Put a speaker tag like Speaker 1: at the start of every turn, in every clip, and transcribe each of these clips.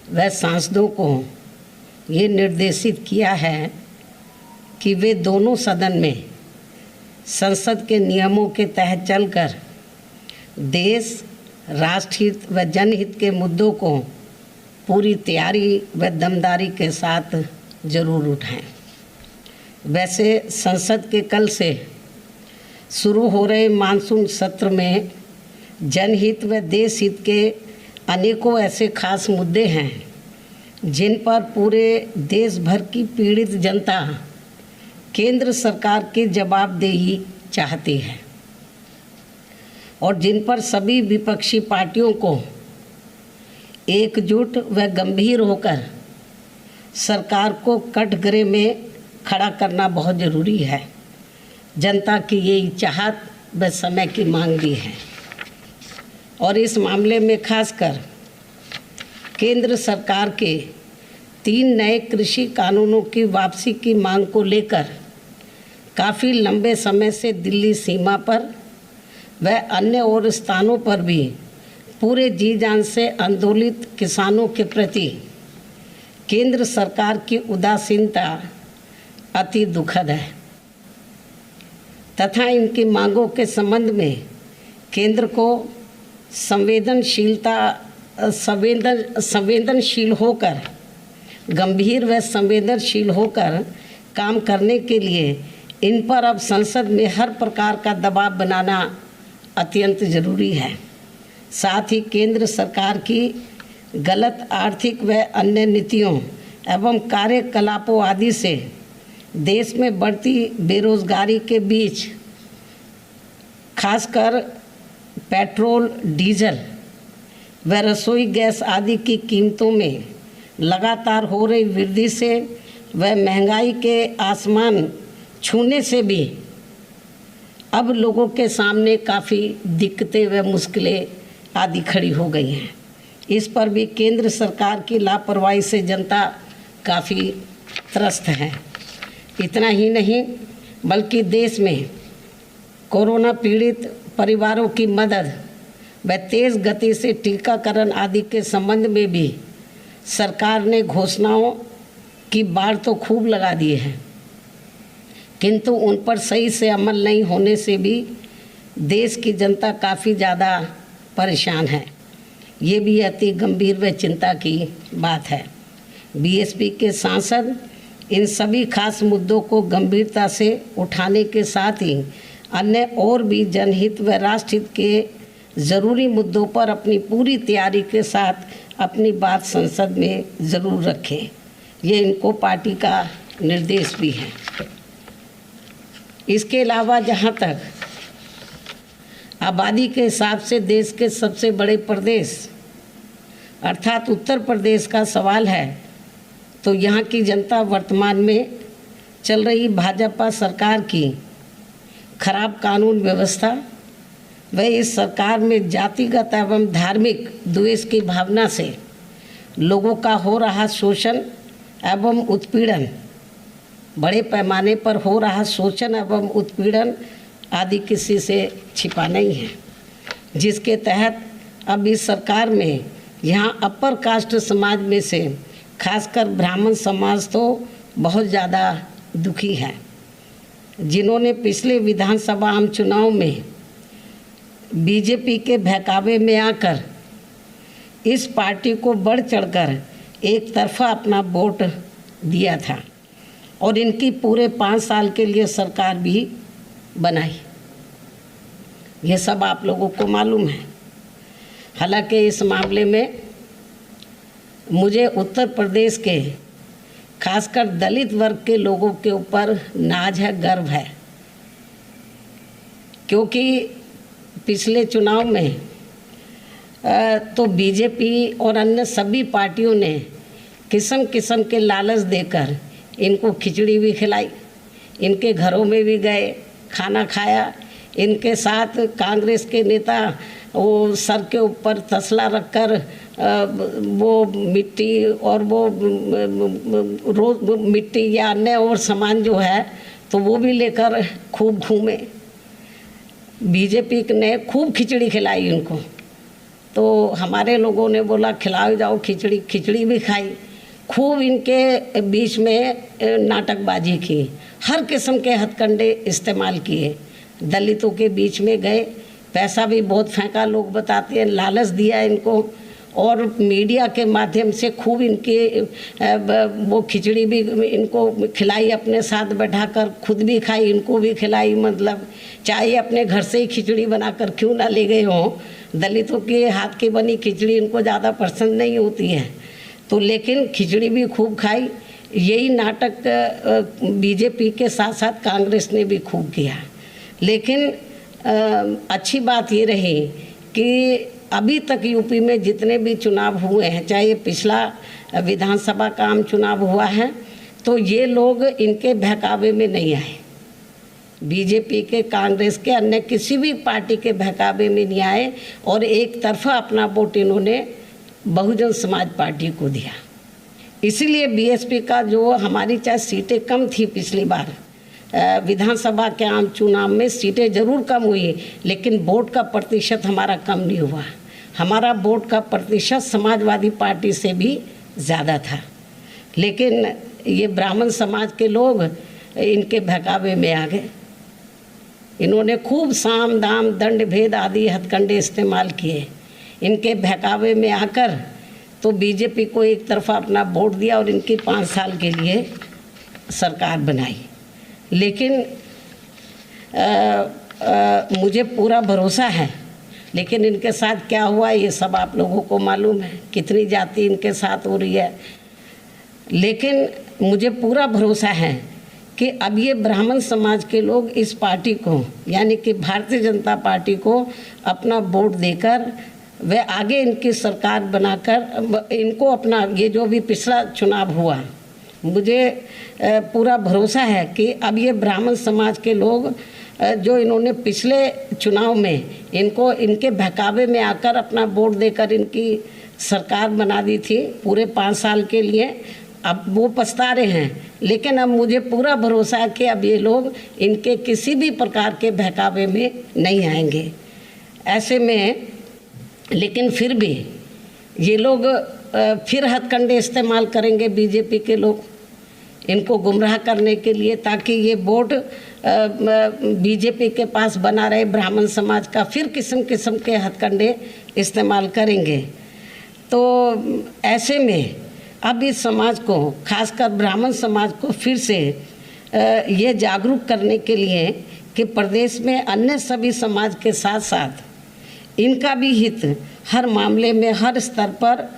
Speaker 1: व सांसदों को ये निर्देशित किया है कि वे दोनों सदन में संसद के नियमों के तहत चलकर देश, राष्ट्रहित व जनहित के मुद्दों को पूरी तैयारी व दमदारी के साथ जरूर उठाएं। वैसे संसद के कल से शुरू हो रहे मानसून सत्र में जनहित व देश हित के अनेकों ऐसे खास मुद्दे हैं जिन पर पूरे देश भर की पीड़ित जनता केंद्र सरकार की जवाबदेही चाहती है और जिन पर सभी विपक्षी पार्टियों को एकजुट व गंभीर होकर सरकार को कटघरे में खड़ा करना बहुत ज़रूरी है। जनता की यही चाहत व समय की मांग भी है और इस मामले में खासकर केंद्र सरकार के 3 नए कृषि कानूनों की वापसी की मांग को लेकर काफ़ी लंबे समय से दिल्ली सीमा पर व अन्य और स्थानों पर भी पूरे जी जान से आंदोलित किसानों के प्रति केंद्र सरकार की उदासीनता अति दुखद है तथा इनकी मांगों के संबंध में केंद्र को संवेदनशील होकर गंभीर व संवेदनशील होकर काम करने के लिए इन पर अब संसद में हर प्रकार का दबाव बनाना अत्यंत ज़रूरी है। साथ ही केंद्र सरकार की गलत आर्थिक व अन्य नीतियों एवं कार्यकलापों आदि से देश में बढ़ती बेरोजगारी के बीच खासकर पेट्रोल, डीजल व रसोई गैस आदि की कीमतों में लगातार हो रही वृद्धि से व महंगाई के आसमान छूने से भी अब लोगों के सामने काफ़ी दिक्कतें व मुश्किलें आदि खड़ी हो गई हैं। इस पर भी केंद्र सरकार की लापरवाही से जनता काफ़ी त्रस्त है। इतना ही नहीं बल्कि देश में कोरोना पीड़ित परिवारों की मदद व तेज़ गति से टीकाकरण आदि के संबंध में भी सरकार ने घोषणाओं की बाढ़ तो खूब लगा दी है, किंतु उन पर सही से अमल नहीं होने से भी देश की जनता काफ़ी ज़्यादा परेशान है। ये भी अति गंभीर व चिंता की बात है। बीएसपी के सांसद इन सभी खास मुद्दों को गंभीरता से उठाने के साथ ही अन्य और भी जनहित व राष्ट्रहित के ज़रूरी मुद्दों पर अपनी पूरी तैयारी के साथ अपनी बात संसद में ज़रूर रखें। ये इनको पार्टी का निर्देश भी है। इसके अलावा जहाँ तक आबादी के हिसाब से देश के सबसे बड़े प्रदेश अर्थात उत्तर प्रदेश का सवाल है, तो यहाँ की जनता वर्तमान में चल रही भाजपा सरकार की खराब कानून व्यवस्था व इस सरकार में जातिगत एवं धार्मिक द्वेष की भावना से लोगों का हो रहा शोषण एवं उत्पीड़न, बड़े पैमाने पर हो रहा शोषण एवं उत्पीड़न आदि किसी से छिपा नहीं है, जिसके तहत अब इस सरकार में यहाँ अपर कास्ट समाज में से खासकर ब्राह्मण समाज तो बहुत ज़्यादा दुखी है, जिन्होंने पिछले विधानसभा आम चुनाव में बीजेपी के बहकावे में आकर इस पार्टी को बढ़ चढ़कर एक तरफा अपना वोट दिया था और इनकी पूरे 5 साल के लिए सरकार भी बनाई। ये सब आप लोगों को मालूम है। हालांकि इस मामले में मुझे उत्तर प्रदेश के खासकर दलित वर्ग के लोगों के ऊपर नाज है, गर्व है, क्योंकि पिछले चुनाव में तो बीजेपी और अन्य सभी पार्टियों ने किस्म किस्म के लालच देकर इनको खिचड़ी भी खिलाई, इनके घरों में भी गए, खाना खाया। इनके साथ कांग्रेस के नेता वो सर के ऊपर तसला रखकर वो मिट्टी और वो मिट्टी या अन्य और सामान जो है तो वो भी लेकर खूब घूमे। बीजेपी ने खूब खिचड़ी खिलाई उनको, तो हमारे लोगों ने बोला खिलाओ जाओ खिचड़ी, खिचड़ी भी खाई। खूब इनके बीच में नाटकबाजी की, हर किस्म के हथकंडे इस्तेमाल किए, दलितों के बीच में गए, पैसा भी बहुत फेंका, लोग बताते हैं, लालच दिया इनको, और मीडिया के माध्यम से खूब इनके वो खिचड़ी भी इनको खिलाई, अपने साथ बैठाकर खुद भी खाई, इनको भी खिलाई। मतलब चाहे अपने घर से ही खिचड़ी बनाकर क्यों ना ले गए हों, दलितों के हाथ की बनी खिचड़ी इनको ज़्यादा पसंद नहीं होती है, तो लेकिन खिचड़ी भी खूब खाई। यही नाटक बीजेपी के साथ साथ कांग्रेस ने भी खूब किया। लेकिन अच्छी बात ये रही कि अभी तक यूपी में जितने भी चुनाव हुए हैं, चाहे पिछला विधानसभा का आम चुनाव हुआ है, तो ये लोग इनके बहकावे में नहीं आए। बीजेपी के, कांग्रेस के, अन्य किसी भी पार्टी के बहकावे में नहीं आए और एक तरफा अपना वोट इन्होंने बहुजन समाज पार्टी को दिया। इसीलिए बीएसपी का जो हमारी चाहे सीटें कम थी पिछली बार विधानसभा के आम चुनाव में, सीटें ज़रूर कम हुई, लेकिन वोट का प्रतिशत हमारा कम नहीं हुआ। हमारा वोट का प्रतिशत समाजवादी पार्टी से भी ज़्यादा था। लेकिन ये ब्राह्मण समाज के लोग इनके बहकावे में आ गए। इन्होंने खूब साम दाम दंड भेद आदि हथकंडे इस्तेमाल किए। इनके बहकावे में आकर तो बीजेपी को एक तरफा अपना वोट दिया और इनकी 5 साल के लिए सरकार बनाई। लेकिन मुझे पूरा भरोसा है, लेकिन इनके साथ क्या हुआ ये सब आप लोगों को मालूम है, कितनी जाति इनके साथ हो रही है। लेकिन मुझे पूरा भरोसा है कि अब ये ब्राह्मण समाज के लोग इस पार्टी को, यानी कि भारतीय जनता पार्टी को अपना वोट देकर वे आगे इनकी सरकार बनाकर इनको अपना, ये जो भी पिछला चुनाव हुआ, मुझे पूरा भरोसा है कि अब ये ब्राह्मण समाज के लोग जो इन्होंने पिछले चुनाव में इनको इनके बहकावे में आकर अपना वोट देकर इनकी सरकार बना दी थी पूरे 5 साल के लिए, अब वो पछता रहे हैं। लेकिन अब मुझे पूरा भरोसा है कि अब ये लोग इनके किसी भी प्रकार के बहकावे में नहीं आएंगे। ऐसे में लेकिन फिर भी ये लोग फिर हथकंडे इस्तेमाल करेंगे बीजेपी के लोग इनको गुमराह करने के लिए, ताकि ये वोट बीजेपी के पास बना रहे ब्राह्मण समाज का। फिर किस्म किस्म के हथकंडे इस्तेमाल करेंगे। तो ऐसे में अब इस समाज को, खासकर ब्राह्मण समाज को फिर से ये जागरूक करने के लिए कि प्रदेश में अन्य सभी समाज के साथ साथ इनका भी हित हर मामले में, हर स्तर पर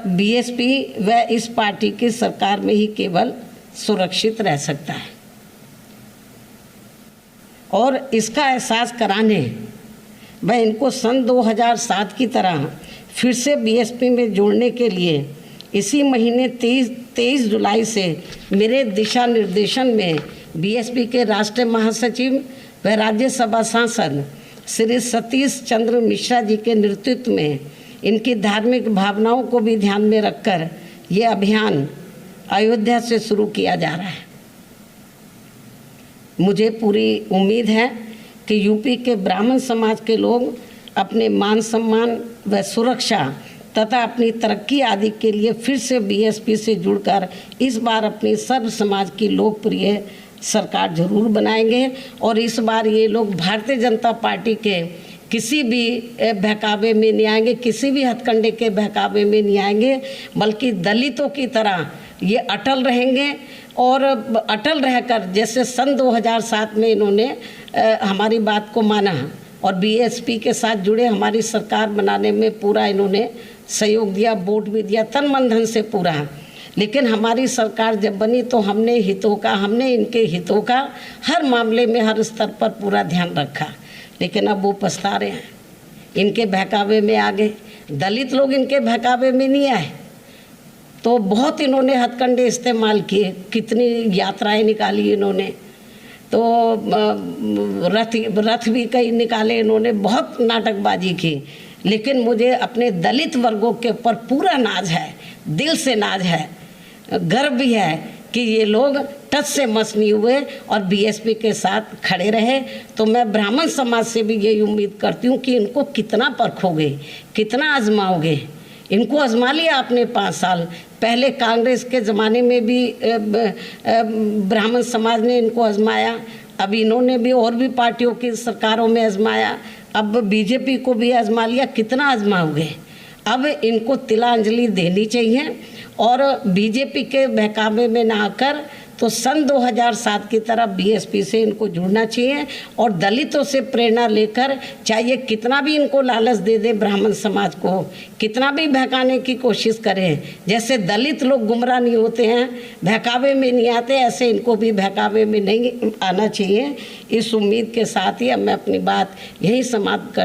Speaker 1: बीएसपी व इस पार्टी की सरकार में ही केवल सुरक्षित रह सकता है। और इसका एहसास कराने व इनको सन 2007 की तरह फिर से बीएसपी में जोड़ने के लिए इसी महीने 23 जुलाई से मेरे दिशा निर्देशन में बीएसपी के राष्ट्रीय महासचिव व राज्यसभा सांसद श्री सतीश चंद्र मिश्रा जी के नेतृत्व में इनकी धार्मिक भावनाओं को भी ध्यान में रखकर ये अभियान अयोध्या से शुरू किया जा रहा है। मुझे पूरी उम्मीद है कि यूपी के ब्राह्मण समाज के लोग अपने मान सम्मान व सुरक्षा तथा अपनी तरक्की आदि के लिए फिर से बीएसपी से जुड़कर इस बार अपनी सर्व समाज की लोकप्रिय सरकार जरूर बनाएंगे। और इस बार ये लोग भारतीय जनता पार्टी के किसी भी बहकावे में नहीं आएंगे, किसी भी हथकंडे के बहकावे में नहीं आएंगे, बल्कि दलितों की तरह ये अटल रहेंगे। और अटल रहकर जैसे सन 2007 में इन्होंने हमारी बात को माना और बीएसपी के साथ जुड़े हमारी सरकार बनाने में पूरा इन्होंने सहयोग दिया, वोट भी दिया तन मन धन से पूरा। लेकिन हमारी सरकार जब बनी तो हमने इनके हितों का हर मामले में, हर स्तर पर पूरा ध्यान रखा। लेकिन अब वो पछता रहे हैं, इनके बहकावे में आ गए। दलित लोग इनके बहकावे में नहीं आए तो बहुत इन्होंने हथकंडे इस्तेमाल किए, कितनी यात्राएं निकाली इन्होंने, तो रथ भी कई निकाले इन्होंने, बहुत नाटकबाजी की। लेकिन मुझे अपने दलित वर्गों के ऊपर पूरा नाज है, दिल से नाज है, गर्व भी है कि ये लोग टच से मस नहीं हुए और बीएसपी के साथ खड़े रहे। तो मैं ब्राह्मण समाज से भी यही उम्मीद करती हूँ कि इनको कितना परखोगे, कितना आजमाओगे। इनको आजमा लिया आपने 5 साल पहले, कांग्रेस के ज़माने में भी ब्राह्मण समाज ने इनको आजमाया, अब इन्होंने भी और भी पार्टियों की सरकारों में आजमाया, अब बीजेपी को भी आजमा लिया, कितना आजमाओगे। अब इनको तिलांजलि देनी चाहिए और बीजेपी के बहकावे में ना आकर तो सन 2007 की तरह बीएसपी से इनको जुड़ना चाहिए और दलितों से प्रेरणा लेकर, चाहे कितना भी इनको लालच दे दे ब्राह्मण समाज को, कितना भी बहकाने की कोशिश करें, जैसे दलित लोग गुमराह नहीं होते हैं, बहकावे में नहीं आते, ऐसे इनको भी बहकावे में नहीं आना चाहिए। इस उम्मीद के साथ ही अब मैं अपनी बात यही समाप्त कर